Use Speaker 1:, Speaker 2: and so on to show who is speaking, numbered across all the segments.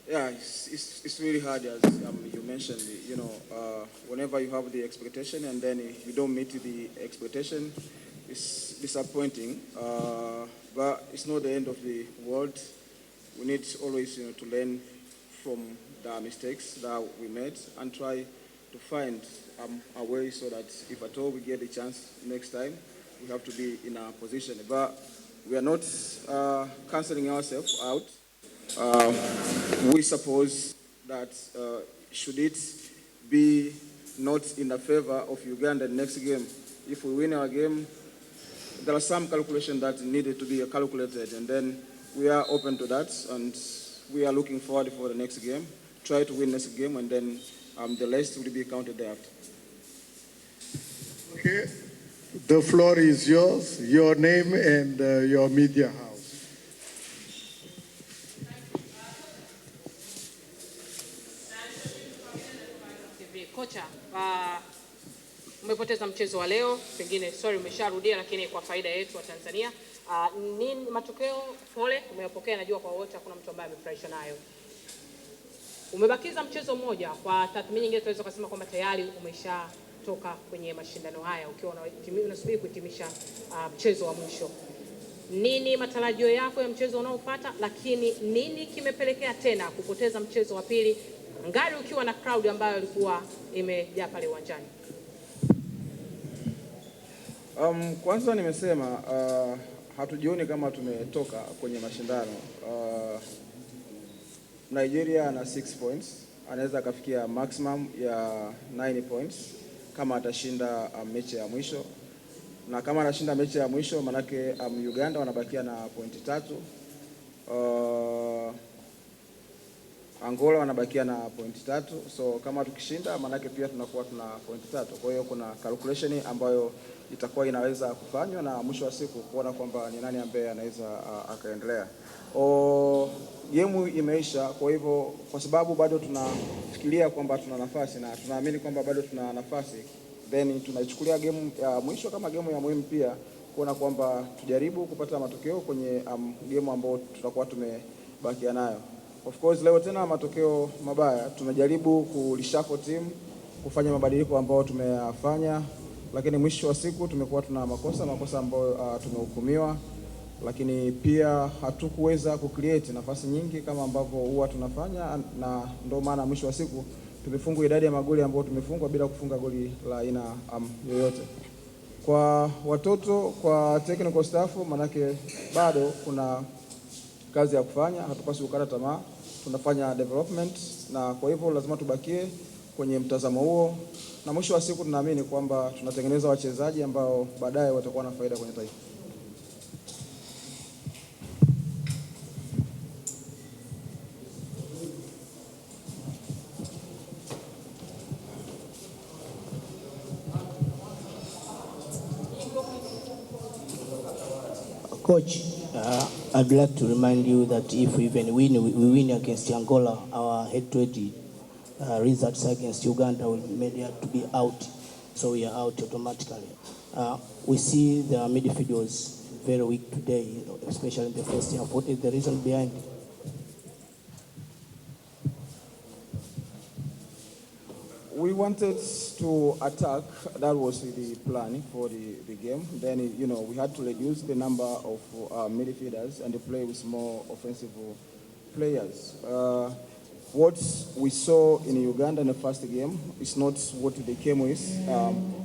Speaker 1: Yeah, it's really hard, as you mentioned. Whenever you have the expectation and then you don't meet the expectation, it's disappointing. But it's not the end of the world. We need always, to learn from the mistakes that we made and try to find a way so that if at all we get a chance next time, we have to be in a position. But we are not canceling ourselves out. We suppose that should it be not in the favor of Uganda next game, if we win our game, there are some calculations that needed to be calculated, and then we are open to that, and we are looking forward for the next game. Try to win next game, and then the rest will be counted thereafter.
Speaker 2: Okay, the floor is yours, your name and your media house.
Speaker 3: Kocha, umepoteza mchezo wa leo, pengine sorry umesharudia, lakini kwa faida yetu wa Tanzania, nini matokeo? Pole, umeyapokea, najua kwa wote hakuna mtu ambaye amefurahishwa nayo. Umebakiza mchezo mmoja, kwa tathmini nyingine tunaweza kusema kwamba tayari umeshatoka kwenye mashindano haya ukiwa unasubiri kuhitimisha mchezo wa mwisho. Nini matarajio yako ya mchezo unaofuata, lakini nini kimepelekea tena kupoteza mchezo wa pili ngali ukiwa na crowd ambayo ilikuwa imejaa pale uwanjani?
Speaker 1: Kwanza nimesema hatujioni kama tumetoka kwenye mashindano. Nigeria ana 6 points, anaweza akafikia maximum ya 9 points kama atashinda mechi ya mwisho, na kama anashinda mechi ya mwisho manake Uganda wanabakia na pointi 3, Angola wanabakia na pointi 3, so kama tukishinda manake pia tunakuwa tuna pointi 3. Kwa hiyo kuna calculation ambayo itakuwa inaweza kufanywa na mwisho wa siku kuona kwamba ni nani ambaye anaweza akaendelea. Game imeisha, kwa hivyo kwa sababu bado tunafikiria kwamba tuna nafasi na tunaamini kwamba bado tuna nafasi, then tunaichukulia game ya mwisho kama game ya muhimu pia, kuona kwamba tujaribu kupata matokeo kwenye game ambayo tutakuwa tumebakia nayo. Of course leo tena matokeo mabaya, tumejaribu kulishuffle team, kufanya mabadiliko ambayo tumeyafanya, lakini mwisho wa siku tumekuwa tuna makosa ambayo tumehukumiwa, lakini pia hatukuweza kucreate nafasi nyingi kama ambavyo huwa tunafanya, na ndio maana mwisho wa siku tumefungwa idadi ya magoli ambayo tumefungwa bila kufunga goli la aina yoyote. Kwa watoto, kwa technical staff, manake bado kuna kazi ya kufanya, hatupaswi kukata tamaa, tunafanya development, na kwa hivyo lazima tubakie kwenye mtazamo huo, na mwisho wa siku tunaamini kwamba tunatengeneza wachezaji ambao baadaye watakuwa na faida kwenye taifa.
Speaker 4: Coach, I'd like to remind you that if we win against Angola, our head-to-head results against Uganda will be made to be out, so we are out automatically. We see the midfield was very weak today, especially in the first half. What is the reason behind it?
Speaker 1: We wanted to attack, that was the plan for the game. Then, we had to reduce the number of midfielders and play with more offensive players. What we saw in Uganda in the first game is not what they came with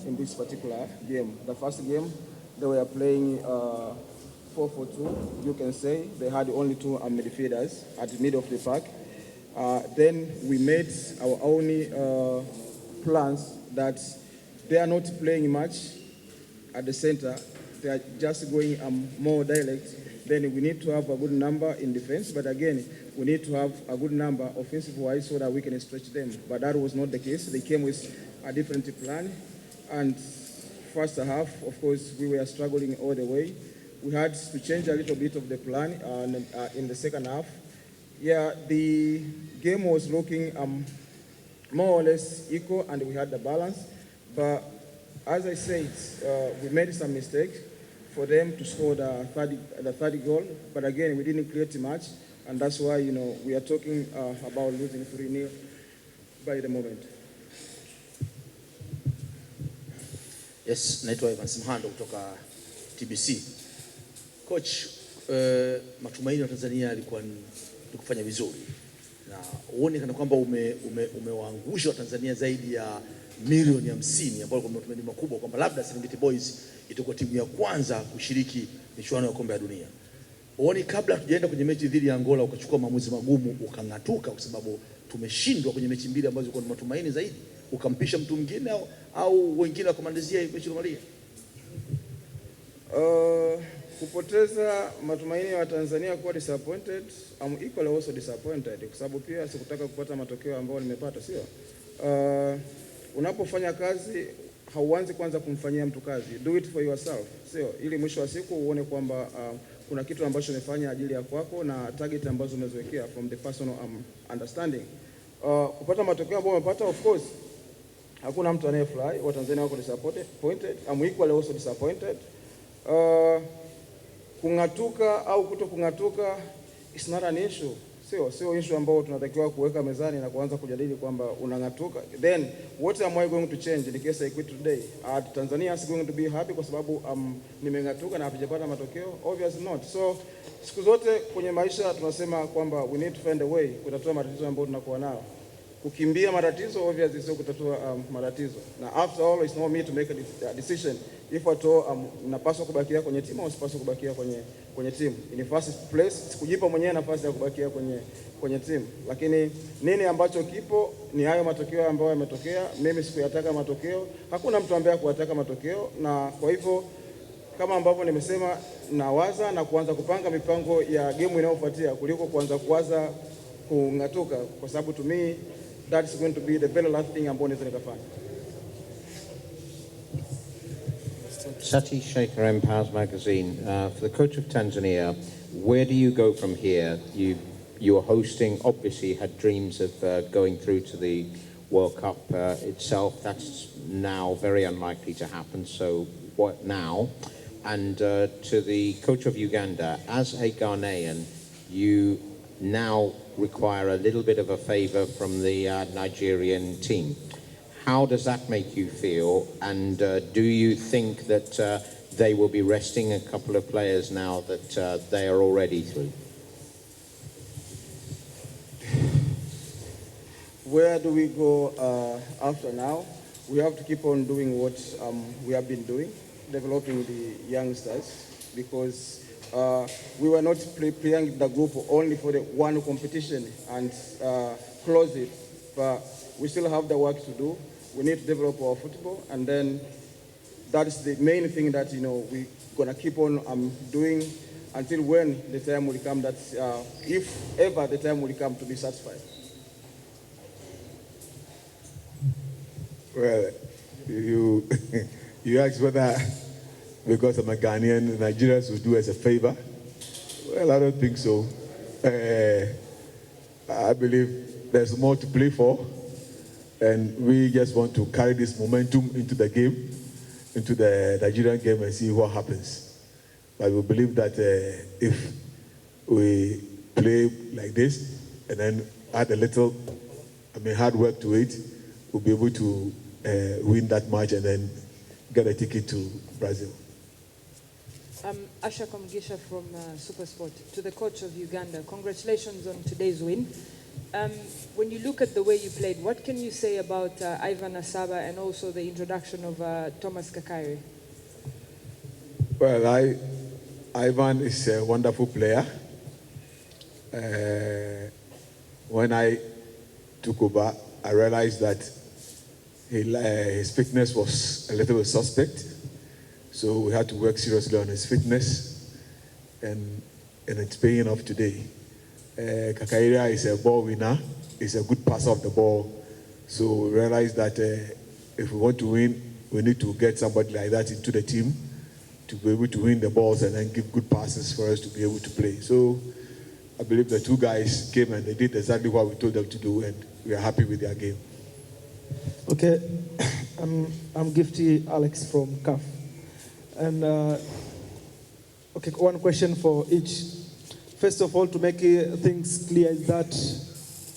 Speaker 1: in this particular game. The first game, they were playing 4-4-2, you can say. They had only 2 midfielders at the middle of the park. Then we made our own plans that they are not playing much at the center. They are just going more direct. Then we need to have a good number in defense, but again, we need to have a good number offensive-wise so that we can stretch them. But that was not the case. They came with a different plan, and first half, of course, we were struggling all the way. We had to change a little bit of the plan in the second half. Yeah, the game was looking more or less equal, and we had the balance. But as I said, we made some mistakes for them to score the third goal. But again, we didn't create much, And that's why, we are talking about losing 3-0 by the moment.
Speaker 5: Yes, naitwa Ivan Simhando kutoka TBC. Coach, matumaini ya Tanzania yalikuwa ni kufanya vizuri. Na uone kana kwamba umewaangusha Tanzania zaidi ya milioni 50 ambao kwa matumaini makubwa kwamba labda Serengeti Boys itakuwa timu ya kwanza kushiriki michuano ya Kombe la Dunia. Uone kabla hatujaenda kwenye mechi dhidi ya Angola ukachukua maamuzi magumu ukang'atuka kwa sababu tumeshindwa kwenye mechi mbili ambazo kwa matumaini zaidi, ukampisha mtu mwingine au wengine wakamalizia mechi kamalia.
Speaker 1: Kupoteza matumaini ya Tanzania kuwa disappointed, I'm equally also disappointed kwa sababu pia sikutaka kupata matokeo ambayo nimepata, sio? Unapofanya kazi hauanzi kwanza kumfanyia mtu kazi, do it for yourself, sio? Ili mwisho wa siku uone kwamba kuna kitu ambacho umefanya ajili ya kwako na target ambazo umeziwekea from the personal understanding. Kupata matokeo ambayo umepata, of course hakuna mtu anayefurahi. Watanzania wako disappointed, I'm equally also disappointed. Kung'atuka au kuto kung'atuka is not an issue. Sio issue ambao tunatakiwa kuweka mezani na kuanza kujadili kwamba unang'atuka. Then what am I going to change in case I quit today? Tanzania is going to be happy kwa sababu nimeng'atuka na hatujapata matokeo? Obviously not. So siku zote kwenye maisha tunasema kwamba we need to find a way kutatua matatizo ambayo tunakuwa nayo. Kukimbia matatizo obviously sio kutatua matatizo. Na after all, it's not me to make a decision if at all napaswa kubakia kwenye timu au sipaswa kubakia kwenye timu. In the first place, sikujipa mwenyewe nafasi ya kubakia kwenye timu. Lakini nini ambacho kipo ni hayo matokeo ambayo yametokea. Mimi sikuyataka matokeo. Hakuna mtu ambaye hakuyataka matokeo, na kwa hivyo kama ambavyo nimesema, nawaza na kuanza kupanga mipango ya game inayofuatia kuliko kuanza kuwaza kung'atuka, kwa sababu to me that's going to be the very last thing ambayo naweza nikafanya.
Speaker 6: Sati Shaker, Empires Magazine. For the coach of Tanzania, where do you go from here? You are hosting, obviously had dreams of going through to the World Cup itself. That's now very unlikely to happen, so what now? And to the coach of Uganda, as a Ghanaian, you now require a little bit of a favor from the Nigerian team. How does that make you feel? And do you think that they will be resting a couple of players now that they are already through?
Speaker 1: Where do we go after now? We have to keep on doing what we have been doing, developing the youngsters, because we were not preparing the group only for the one competition and close it, but we still have the work to do. We need to develop our football, and then that is the main thing that we're gonna keep on doing until when the time will come that, if ever the time will come to be satisfied.
Speaker 7: Well, you asked whether because I'm a Ghanaian, Nigerians will do us a favor. Well, I don't think so. I believe there's more to play for, and we just want to carry this momentum into the game, into the Nigerian game, and see what happens. But we believe that if we play like this and then add a little, hard work to it, we'll be able to win that match and then get a ticket to Brazil.
Speaker 8: Asha Komgisha from Supersport. To the coach of Uganda, congratulations on today's win. When you look at the way you played, what can you say about Ivan Asaba and also the introduction of Thomas Kakaire?
Speaker 7: Well, Ivan is a wonderful player. When I took over, I realized that his fitness was a little bit suspect. So we had to work seriously on his fitness, and it's paying off today. Kakaira is a ball winner. He's a good passer of the ball. So we realized that if we want to win, we need to get somebody like that into the team to be able to win the balls and then give good passes for us to be able to play. So I believe the two guys came and they did exactly what we told them to do, and we are happy with their game.
Speaker 9: Okay, I'm Gifty Alex from CAF. And okay, one question for each. First of all, to make things clear is that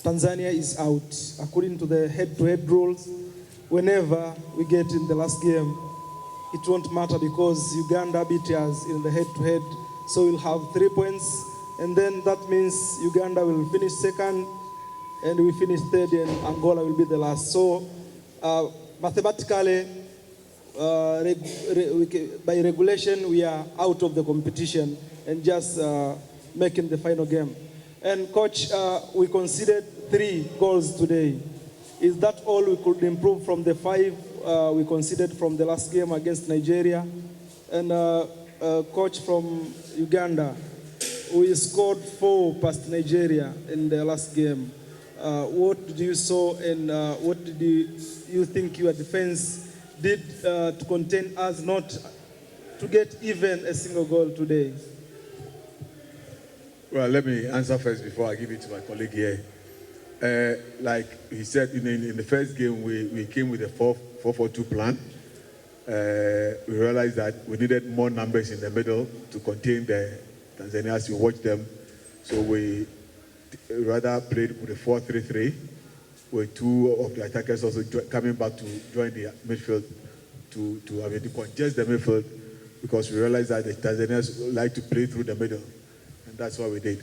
Speaker 9: Tanzania is out. According to the head-to-head rules, whenever we get in the last game, it won't matter because Uganda beat us in the head-to-head, so we'll have 3 points, and then that means Uganda will finish second, and we finish third, and Angola will be the last. So mathematically, by regulation, we are out of the competition and just making the final game. And coach, we conceded 3 goals today. Is that all we could improve from the 5 we conceded from the last game against Nigeria? And coach from Uganda, we scored 4 past Nigeria in the last game. What did you saw and what did you think your defense did to contain us not to get even a single goal today?
Speaker 7: Well, let me answer first before I give it to my colleague here. Like he said, in the first game, we came with a 4-4-2 plan. We realized that we needed more numbers in the middle to contain the Tanzanians. We watched them. So we rather played with a 4-3-3, with 2 of the attackers also coming back to join the midfield to congest the midfield, because we realized that the Tanzanians like to play through the middle. And that's what we did.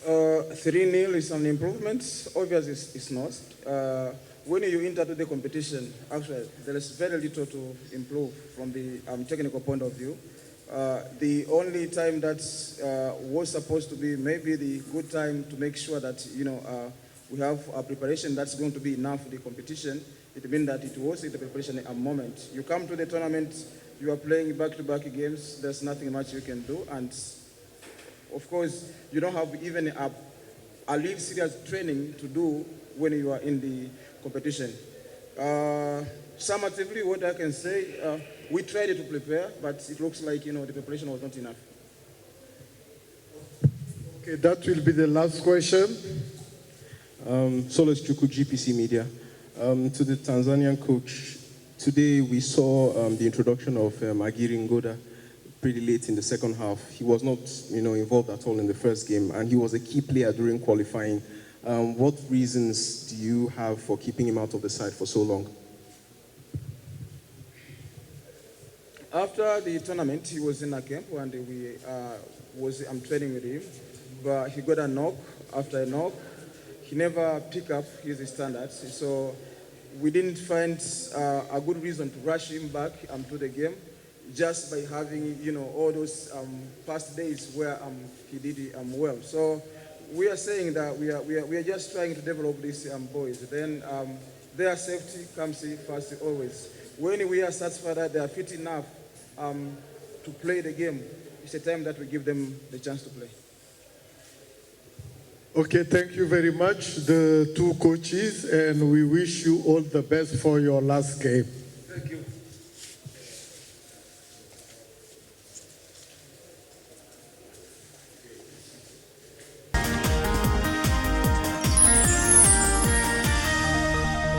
Speaker 1: 3-0 is an improvement. Obviously, it's not. When you enter the competition, actually, there is very little to improve from the technical point of view. The only time that was supposed to be maybe the good time to make sure that we have a preparation that's going to be enough for the competition. It means that it was in the preparation a moment. You come to the tournament, you are playing back-to-back games. There's nothing much you can do, and of course, you don't have even a real serious training to do when you are in the competition. Summatively, what I can say, we tried to prepare, but it looks like the preparation was not enough.
Speaker 2: Okay, that will be the last question.
Speaker 10: Solos Chuku, GPC Media. To the Tanzanian coach, today we saw the introduction of Agiri Ngoda pretty late in the second half. He was not involved at all in the first game, and he was a key player during qualifying. What reasons do you have for keeping him out of the side for so long?
Speaker 1: After the tournament, he was in a camp and I'm training with him, but he got a knock. After a knock, he never picked up his standards, so we didn't find a good reason to rush him back to the game, just by having all those past days where he did well. So we are saying that we are just trying to develop these boys. Then their safety comes first always. When we are satisfied that they are fit enough to play the game, it's a time that we give them the chance to play.
Speaker 2: Okay, thank you very much, the 2 coaches, and we wish you all the best for your last game.